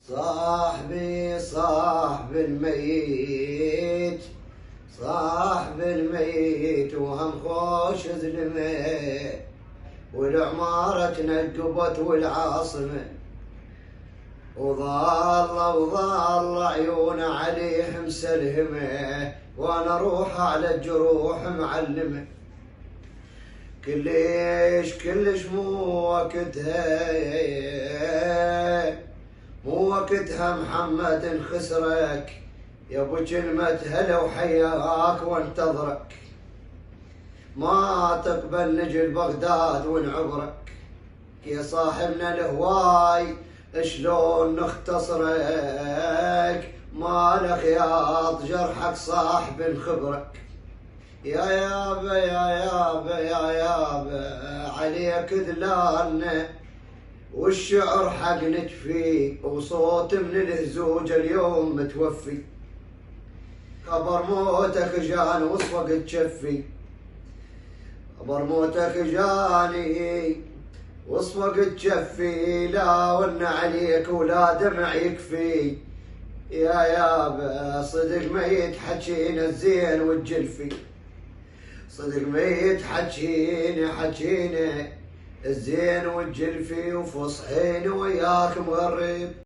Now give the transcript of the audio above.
صاحبي صاحب الميت، صاحب الميت وهم خوش ظلمه، والعمارة تنقبت والعاصمة، وظل عيون عليه مسلهمه، وانا اروح على الجروح معلمه. كلش مو وقتها محمد خسرك، يا ابو كلمة هلا وحياك وانتظرك، ما تقبل نجي لبغداد ونعبرك، يا صاحبنا الهواي شلون نختصرك، ما لخياط جرحك صاحب خبرك. يا يابا يا يابا يا يابا عليك ذلالنا، والشعر حق نتفي، وصوت من الهزوج اليوم متوفي. خبر موتك جاني وصفق تشفي، خبر موتك جاني وصفق تشفي، لا ون عليك ولا دمع يكفي. يا يابا صدق ميت حكينا الزين والجلفي، صدق ميت حكينا الزين والجلفي، وفصحين وياك مغرب.